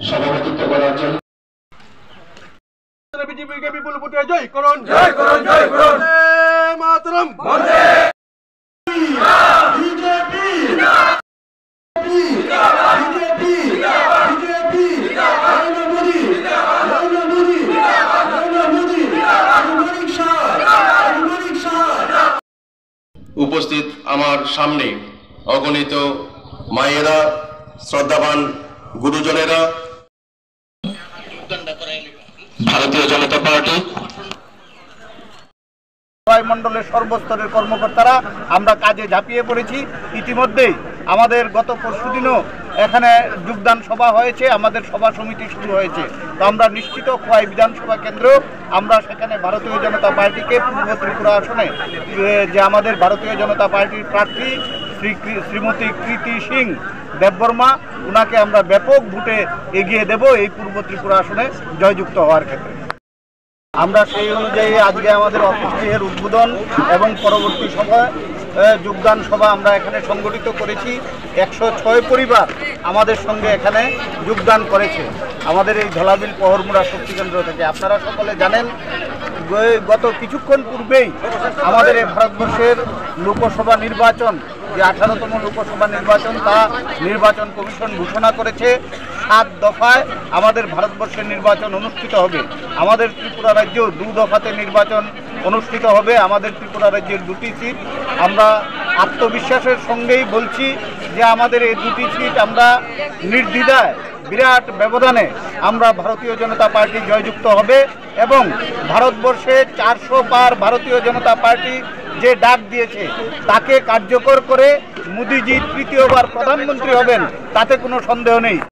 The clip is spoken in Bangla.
সভাপতিত্ব করার জন্য বিজেপিকে বিপুল ভোটে জয় করুন, জয় করুন, জয় করুন। মাতরম বন্দে বিজেপি উপস্থিত আমার সামনে অগণিত মায়েরা, শ্রদ্ধাবান গুরুজনেরা, ভারতীয় জনতা পার্টি মন্ডলের সর্বস্তরের কর্মকর্তারা আমরা কাজে ঝাঁপিয়ে পড়েছি। ইতিমধ্যেই আমাদের গত পরশুদিনও এখানে যোগদান সভা হয়েছে, আমাদের সভা সমিতি শুরু হয়েছে। তো আমরা নিশ্চিত খোয়াই বিধানসভা কেন্দ্র আমরা সেখানে ভারতীয় জনতা পার্টিকে পূর্ব ত্রিপুরা আসনে যে আমাদের ভারতীয় জনতা পার্টির প্রার্থী শ্রীমতী কৃতি সিং দেববর্মা, ওনাকে আমরা ব্যাপক ভোটে এগিয়ে দেব এই পূর্ব ত্রিপুরা আসনে জয়যুক্ত হওয়ার ক্ষেত্রে। আমরা সেই অনুযায়ী আজকে আমাদের অফিস গৃহের উদ্বোধন এবং পরবর্তী সময় যোগদান সভা আমরা এখানে সংগঠিত করেছি। 106 পরিবার আমাদের সঙ্গে এখানে যোগদান করেছে আমাদের এই ধলাবিল পহরমুড়া শক্তিকেন্দ্র থেকে। আপনারা সকলে জানেন গত কিছুক্ষণ পূর্বেই আমাদের এই ভারতবর্ষের লোকসভা নির্বাচন, যে 18তম লোকসভা নির্বাচন, তা নির্বাচন কমিশন ঘোষণা করেছে। 7 দফায় আমাদের ভারতবর্ষের নির্বাচন অনুষ্ঠিত হবে। আমাদের ত্রিপুরা রাজ্যেও 2 দফাতে নির্বাচন অনুষ্ঠিত হবে। আমাদের ত্রিপুরা রাজ্যের 2টি সিট, আমরা আত্মবিশ্বাসের সঙ্গেই বলছি যে আমাদের এই 2টি সিট আমরা নির্দ্বিধায় বিরাট ব্যবধানে আমরা ভারতীয় জনতা পার্টি জয়যুক্ত হবে এবং ভারতবর্ষে 400 পার ভারতীয় জনতা পার্টি যে ডাক দিয়েছে তাকে কার্যকর করে মোদিজি তৃতীয়বার প্রধানমন্ত্রী হবেন, তাতে কোনো সন্দেহ নেই।